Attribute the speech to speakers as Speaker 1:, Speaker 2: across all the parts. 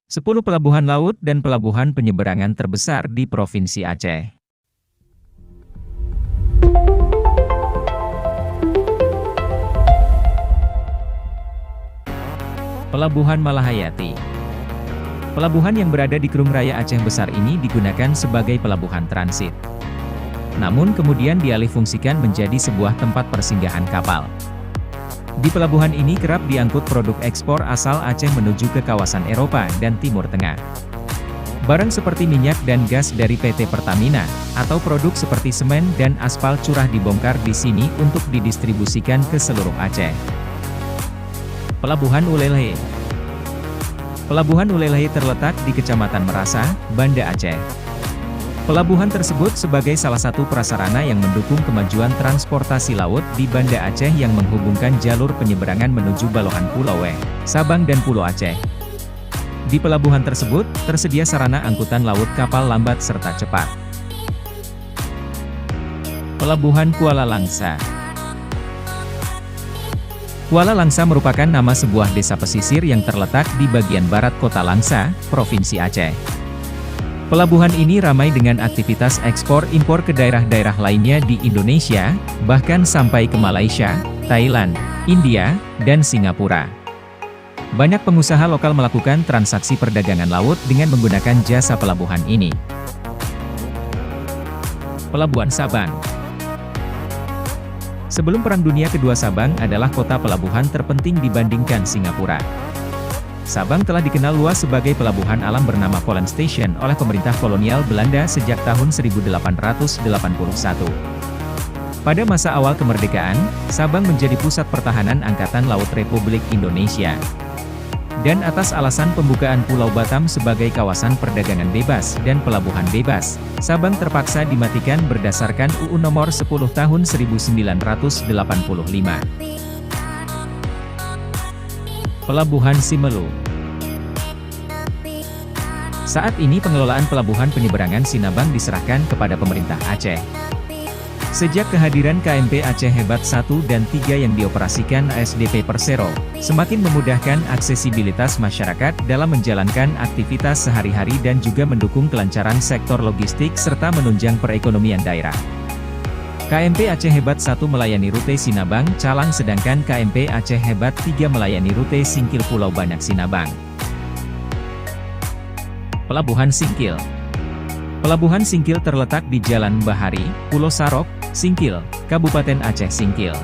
Speaker 1: 10 pelabuhan laut dan pelabuhan penyeberangan terbesar di Provinsi Aceh. Pelabuhan Malahayati. Pelabuhan yang berada di Krung Raya Aceh Besar ini digunakan sebagai pelabuhan transit. Namun kemudian dialihfungsikan menjadi sebuah tempat persinggahan kapal. Di pelabuhan ini kerap diangkut produk ekspor asal Aceh menuju ke kawasan Eropa dan Timur Tengah. Barang seperti minyak dan gas dari PT Pertamina, atau produk seperti semen dan aspal curah dibongkar di sini untuk didistribusikan ke seluruh Aceh. Pelabuhan Ulelehe. Pelabuhan Ulelehe terletak di Kecamatan Merasa, Banda Aceh. Pelabuhan tersebut sebagai salah satu prasarana yang mendukung kemajuan transportasi laut di Banda Aceh yang menghubungkan jalur penyeberangan menuju Balohan Pulau W, Sabang dan Pulau Aceh. Di pelabuhan tersebut, tersedia sarana angkutan laut kapal lambat serta cepat. Pelabuhan Kuala Langsa. Kuala Langsa merupakan nama sebuah desa pesisir yang terletak di bagian barat kota Langsa, Provinsi Aceh. Pelabuhan ini ramai dengan aktivitas ekspor-impor ke daerah-daerah lainnya di Indonesia, bahkan sampai ke Malaysia, Thailand, India, dan Singapura. Banyak pengusaha lokal melakukan transaksi perdagangan laut dengan menggunakan jasa pelabuhan ini. Pelabuhan Sabang. Sebelum Perang Dunia Kedua, Sabang adalah kota pelabuhan terpenting dibandingkan Singapura. Sabang telah dikenal luas sebagai pelabuhan alam bernama Vollen Station oleh pemerintah kolonial Belanda sejak tahun 1881. Pada masa awal kemerdekaan, Sabang menjadi pusat pertahanan Angkatan Laut Republik Indonesia. Dan atas alasan pembukaan Pulau Batam sebagai kawasan perdagangan bebas dan pelabuhan bebas, Sabang terpaksa dimatikan berdasarkan UU Nomor 10 Tahun 1985. Pelabuhan Simelu. Saat ini pengelolaan pelabuhan penyeberangan Sinabang diserahkan kepada pemerintah Aceh. Sejak kehadiran KMP Aceh Hebat 1 dan 3 yang dioperasikan ASDP Persero, semakin memudahkan aksesibilitas masyarakat dalam menjalankan aktivitas sehari-hari dan juga mendukung kelancaran sektor logistik serta menunjang perekonomian daerah. KMP Aceh Hebat 1 melayani rute Sinabang, Calang sedangkan KMP Aceh Hebat 3 melayani rute Singkil Pulau Banyak Sinabang. Pelabuhan Singkil. Pelabuhan Singkil terletak di Jalan Bahari, Pulau Sarok, Singkil, Kabupaten Aceh Singkil.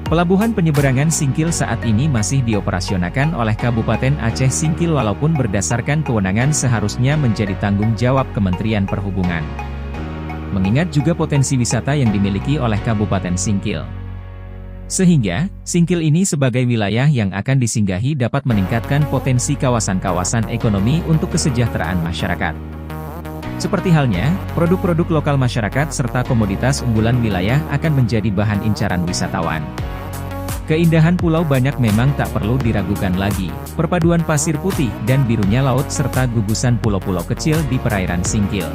Speaker 1: Pelabuhan penyeberangan Singkil saat ini masih dioperasionakan oleh Kabupaten Aceh Singkil walaupun berdasarkan kewenangan seharusnya menjadi tanggung jawab Kementerian Perhubungan. Mengingat juga potensi wisata yang dimiliki oleh Kabupaten Singkil. Sehingga, Singkil ini sebagai wilayah yang akan disinggahi dapat meningkatkan potensi kawasan-kawasan ekonomi untuk kesejahteraan masyarakat. Seperti halnya, produk-produk lokal masyarakat serta komoditas unggulan wilayah akan menjadi bahan incaran wisatawan. Keindahan Pulau Banyak memang tak perlu diragukan lagi, perpaduan pasir putih dan birunya laut serta gugusan pulau-pulau kecil di perairan Singkil.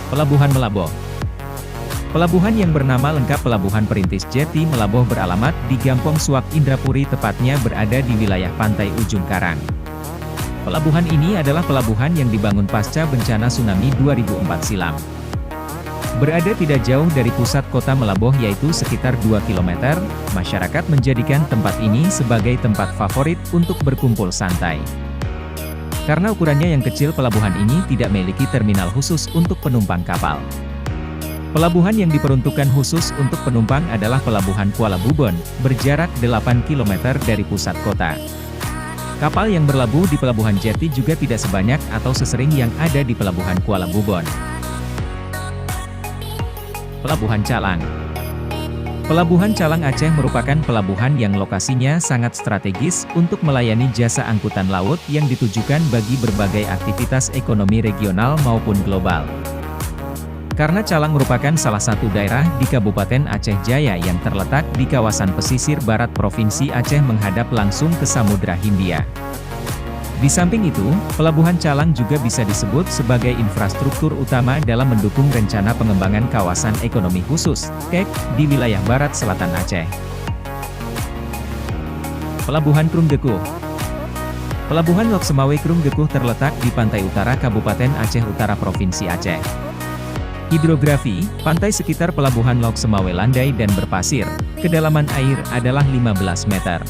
Speaker 1: Pelabuhan Melaboh. Pelabuhan yang bernama lengkap Pelabuhan Perintis Jeti Melaboh beralamat di Gampong Suak Indrapuri, tepatnya berada di wilayah pantai Ujung Karang. Pelabuhan ini adalah pelabuhan yang dibangun pasca bencana tsunami 2004 silam. Berada tidak jauh dari pusat kota Melaboh yaitu sekitar 2 km, masyarakat menjadikan tempat ini sebagai tempat favorit untuk berkumpul santai. Karena ukurannya yang kecil, pelabuhan ini tidak memiliki terminal khusus untuk penumpang kapal. Pelabuhan yang diperuntukkan khusus untuk penumpang adalah Pelabuhan Kuala Bubon, berjarak 8 km dari pusat kota. Kapal yang berlabuh di Pelabuhan Jeti juga tidak sebanyak atau sesering yang ada di Pelabuhan Kuala Bubon. Pelabuhan Calang. Pelabuhan Calang Aceh merupakan pelabuhan yang lokasinya sangat strategis untuk melayani jasa angkutan laut yang ditujukan bagi berbagai aktivitas ekonomi regional maupun global. Karena Calang merupakan salah satu daerah di Kabupaten Aceh Jaya yang terletak di kawasan pesisir barat Provinsi Aceh menghadap langsung ke Samudra Hindia. Di samping itu, Pelabuhan Calang juga bisa disebut sebagai infrastruktur utama dalam mendukung rencana pengembangan kawasan ekonomi khusus, KEK, di wilayah barat selatan Aceh. Pelabuhan Krung Gekuh. Pelabuhan Lok Semawe Krung Gekuh terletak di pantai utara Kabupaten Aceh Utara Provinsi Aceh. Hidrografi, pantai sekitar Pelabuhan Lok Semawe landai dan berpasir, kedalaman air adalah 15 meter.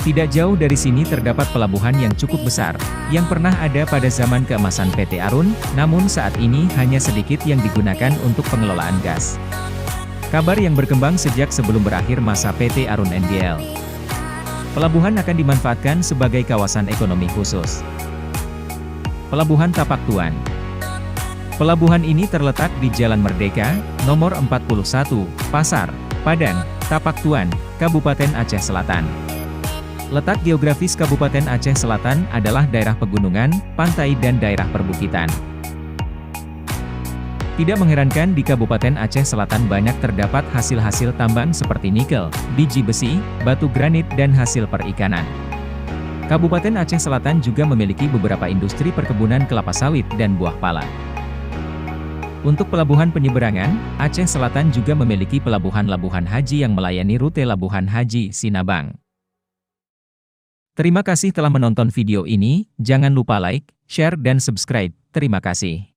Speaker 1: Tidak jauh dari sini terdapat pelabuhan yang cukup besar, yang pernah ada pada zaman keemasan PT Arun, namun saat ini hanya sedikit yang digunakan untuk pengelolaan gas. Kabar yang berkembang sejak sebelum berakhir masa PT Arun NGL. Pelabuhan akan dimanfaatkan sebagai kawasan ekonomi khusus. Pelabuhan Tapak Tuan. Pelabuhan ini terletak di Jalan Merdeka, nomor 41, Pasar, Padang, Tapak Tuan, Kabupaten Aceh Selatan. Letak geografis Kabupaten Aceh Selatan adalah daerah pegunungan, pantai dan daerah perbukitan. Tidak mengherankan di Kabupaten Aceh Selatan banyak terdapat hasil-hasil tambang seperti nikel, biji besi, batu granit dan hasil perikanan. Kabupaten Aceh Selatan juga memiliki beberapa industri perkebunan kelapa sawit dan buah pala. Untuk pelabuhan penyeberangan, Aceh Selatan juga memiliki pelabuhan haji yang melayani rute Labuhan Haji Sinabang. Terima kasih telah menonton video ini, jangan lupa like, share dan subscribe. Terima kasih.